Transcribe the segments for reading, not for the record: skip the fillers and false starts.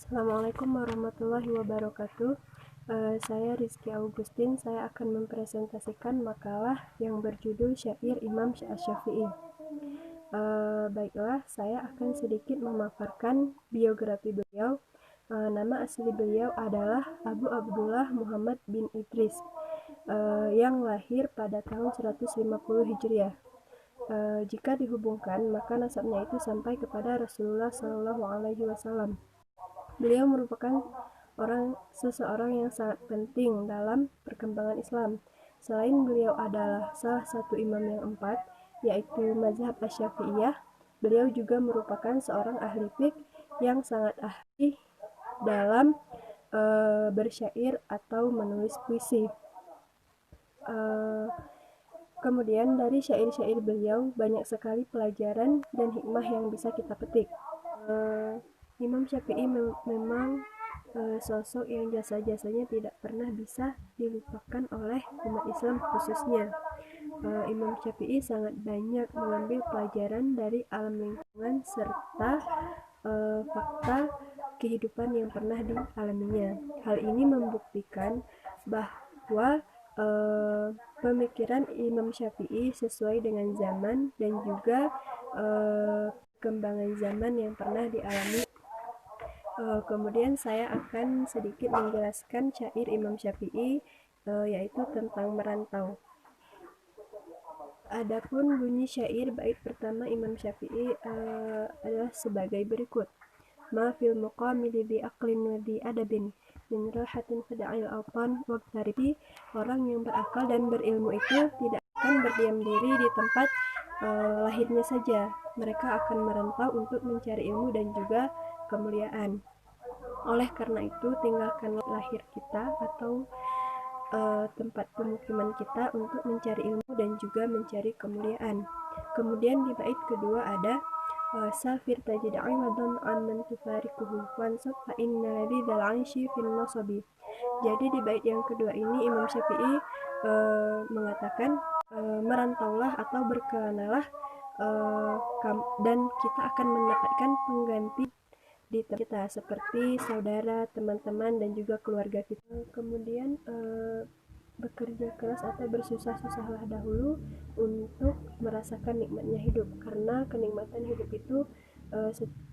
Assalamualaikum warahmatullahi wabarakatuh. Saya Rizky Augustin. Saya akan mempresentasikan makalah yang berjudul Syair Imam Asy-Syafi'i. Baiklah, saya akan sedikit memaparkan biografi beliau. Nama asli beliau adalah Abu Abdullah Muhammad bin Idris, yang lahir pada tahun 150 Hijriah. Jika dihubungkan, maka nasabnya itu sampai kepada Rasulullah SAW. Beliau merupakan seseorang yang sangat penting dalam perkembangan Islam. Selain beliau adalah salah satu imam yang empat, yaitu mazhab Asy-Syafi'iyah, beliau juga merupakan seorang ahli fiqh yang sangat ahli dalam bersyair atau menulis puisi. Kemudian dari syair-syair beliau banyak sekali pelajaran dan hikmah yang bisa kita petik. Imam Syafi'i memang sosok yang jasa-jasanya tidak pernah bisa dilupakan oleh umat Islam khususnya. Imam Syafi'i sangat banyak mengambil pelajaran dari alam lingkungan serta fakta kehidupan yang pernah dialaminya. Hal ini membuktikan bahwa pemikiran Imam Syafi'i sesuai dengan zaman dan juga perkembangan zaman yang pernah dialami. Kemudian saya akan sedikit menjelaskan syair Imam Syafi'i, yaitu tentang merantau. Adapun bunyi syair bait pertama Imam Syafi'i adalah sebagai berikut. Ma fil muqamili bi aqlin wa bi adabin min rahatin fada'il awtan waqtaribi. Orang yang berakal dan berilmu itu tidak akan berdiam diri di tempat lahirnya saja. Mereka akan merantau untuk mencari ilmu dan juga kemuliaan. Oleh karena itu, tinggalkanlah lahir kita atau tempat pemukiman kita untuk mencari ilmu dan juga mencari kemuliaan. Kemudian di bait kedua ada safir tajid iwadan an man tufarikuhu wansab fa inna ladzi dzal aishi fin nasabi. Jadi di bait yang kedua ini Imam Syafi'i mengatakan merantaulah atau berkelanalah dan kita akan mendapatkan pengganti di tempat kita seperti saudara, teman-teman dan juga keluarga kita. Kemudian bekerja keras atau bersusah-susahlah dahulu untuk merasakan nikmatnya hidup, karena kenikmatan hidup itu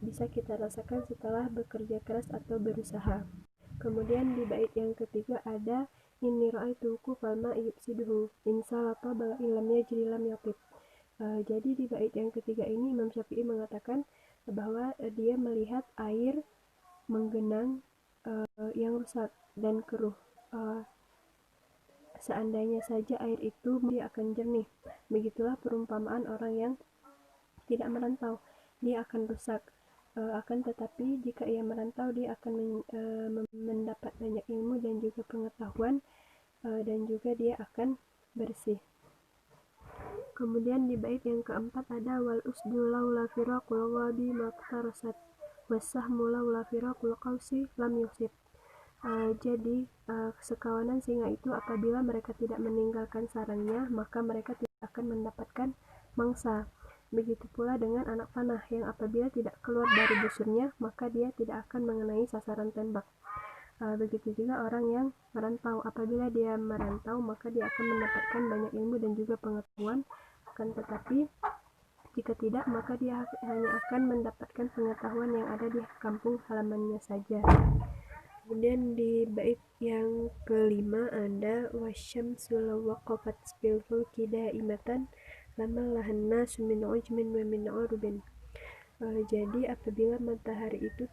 bisa kita rasakan setelah bekerja keras atau berusaha. Kemudian di bait yang ketiga ada inni ra'aituhu falma yufsiduhu insalata bala ilam yajri lam yaqib. Jadi di bait yang ketiga ini Imam Syafi'i mengatakan bahwa dia melihat air menggenang yang rusak dan keruh. Seandainya saja air itu dia akan jernih. Begitulah perumpamaan orang yang tidak merantau, dia akan rusak. Akan tetapi jika ia merantau, dia akan mendapat banyak ilmu dan juga pengetahuan, dan juga dia akan bersih. Kemudian di bait yang keempat ada wal usdu laula firaqul ghadi maqtarasat wasahmu laula firaqul qausi lam yusib. Jadi sekawanan singa itu apabila mereka tidak meninggalkan sarangnya, maka mereka tidak akan mendapatkan mangsa. Begitu pula dengan anak panah yang apabila tidak keluar dari busurnya, maka dia tidak akan mengenai sasaran tembak. Begitu juga orang yang merantau, apabila dia merantau maka dia akan mendapatkan banyak ilmu dan juga pengetahuan. Akan tetapi jika tidak, maka dia hanya akan mendapatkan pengetahuan yang ada di kampung halamannya saja. Kemudian di bait yang kelima ada wasyamsu law waqafat fil fulki daimatan lama lahanna min ujmin wa min urubin. Jadi apabila matahari itu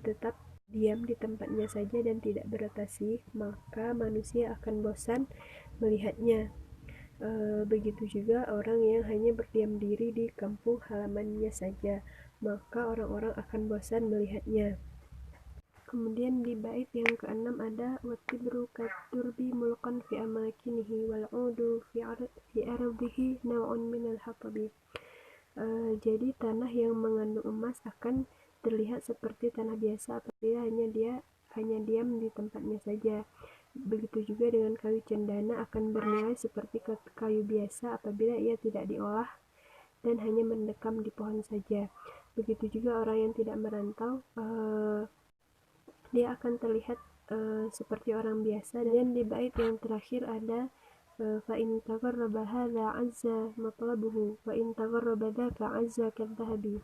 tetap diam di tempatnya saja dan tidak berotasi, maka manusia akan bosan melihatnya. Begitu juga orang yang hanya berdiam diri di kampung halamannya saja, maka orang-orang akan bosan melihatnya. Kemudian di bait yang keenam ada watibru katurbi mulkan fi amakinihi wal udu fi ardihi naw'un minal hatabi. Jadi tanah yang mengandung emas akan terlihat seperti tanah biasa apabila hanya diam di tempatnya saja. Begitu juga dengan kayu cendana akan bernilai seperti kayu biasa apabila ia tidak diolah dan hanya mendekam di pohon saja. Begitu juga orang yang tidak merantau dia akan terlihat seperti orang biasa. Dan di bait yang terakhir ada fa in tagharraba hadza azza matlabuhu wa in tagharraba dzaka azza kadzahabi.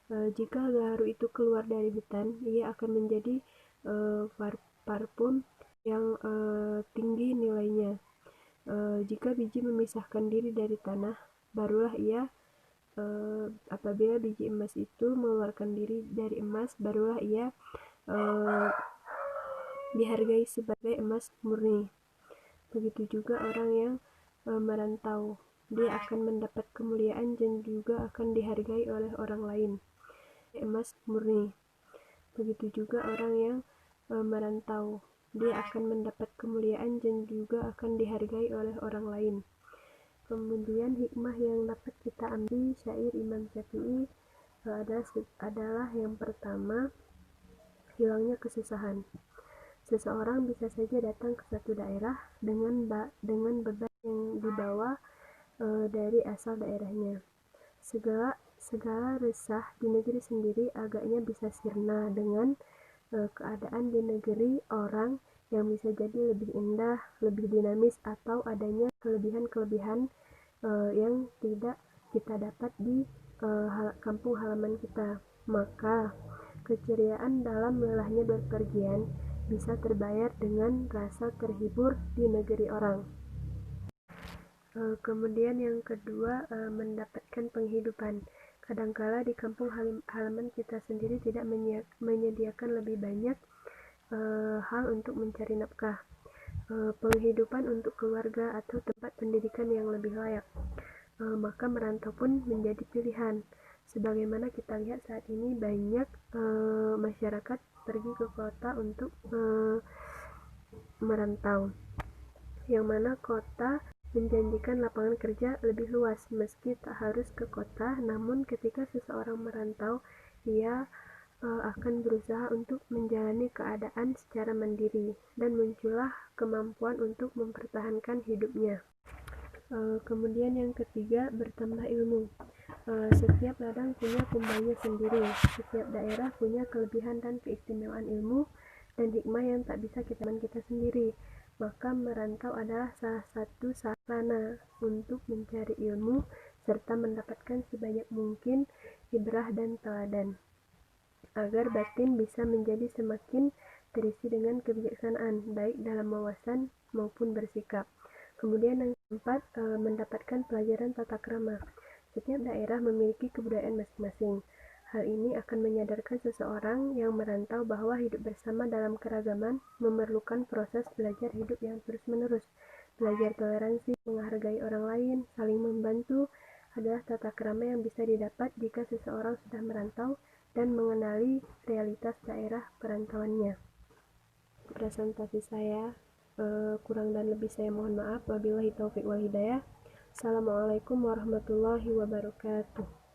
Jika gaharu itu keluar dari hutan, ia akan menjadi parfum yang tinggi nilainya. Jika biji memisahkan diri dari tanah, barulah ia apabila biji emas itu mengeluarkan diri dari emas, barulah ia dihargai sebagai emas murni. Begitu juga orang yang merantau, dia akan mendapat kemuliaan dan juga akan dihargai oleh orang lain. Emas murni. Begitu juga orang yang merantau, dia akan mendapat kemuliaan dan juga akan dihargai oleh orang lain. Kemudian hikmah yang dapat kita ambil syair Imam Syafi'i adalah yang pertama, hilangnya kesusahan. Seseorang bisa saja datang ke satu daerah dengan beban yang dibawa dari asal daerahnya. Segala resah di negeri sendiri agaknya bisa sirna dengan keadaan di negeri orang yang bisa jadi lebih indah, lebih dinamis, atau adanya kelebihan-kelebihan yang tidak kita dapat di kampung halaman kita. Maka keceriaan dalam lelahnya berpergian bisa terbayar dengan rasa terhibur di negeri orang. Kemudian yang kedua, mendapatkan penghidupan. Kadangkala di kampung halaman kita sendiri tidak menyediakan lebih banyak hal untuk mencari nafkah, penghidupan untuk keluarga, atau tempat pendidikan yang lebih layak. Maka merantau pun menjadi pilihan. Sebagaimana kita lihat saat ini banyak masyarakat pergi ke kota untuk merantau, yang mana kota menjanjikan lapangan kerja lebih luas. Meski tak harus ke kota, namun ketika seseorang merantau, ia akan berusaha untuk menjalani keadaan secara mandiri dan muncullah kemampuan untuk mempertahankan hidupnya. Kemudian yang ketiga, bertambah ilmu. Setiap ladang punya kumbangnya sendiri. Setiap daerah punya kelebihan dan keistimewaan ilmu dan hikmah yang tak bisa kita sendiri. Maka merantau adalah salah satu sarana untuk mencari ilmu serta mendapatkan sebanyak mungkin ibrah dan teladan, agar batin bisa menjadi semakin terisi dengan kebijaksanaan, baik dalam wawasan maupun bersikap. Kemudian yang keempat, mendapatkan pelajaran tata krama. Setiap daerah memiliki kebudayaan masing-masing. Hal ini akan menyadarkan seseorang yang merantau bahwa hidup bersama dalam keragaman memerlukan proses belajar hidup yang terus-menerus. Belajar toleransi, menghargai orang lain, saling membantu adalah tata krama yang bisa didapat jika seseorang sudah merantau dan mengenali realitas daerah perantauannya. Presentasi saya kurang dan lebih saya mohon maaf. Wabillahi taufiq wal hidayah. Assalamualaikum warahmatullahi wabarakatuh.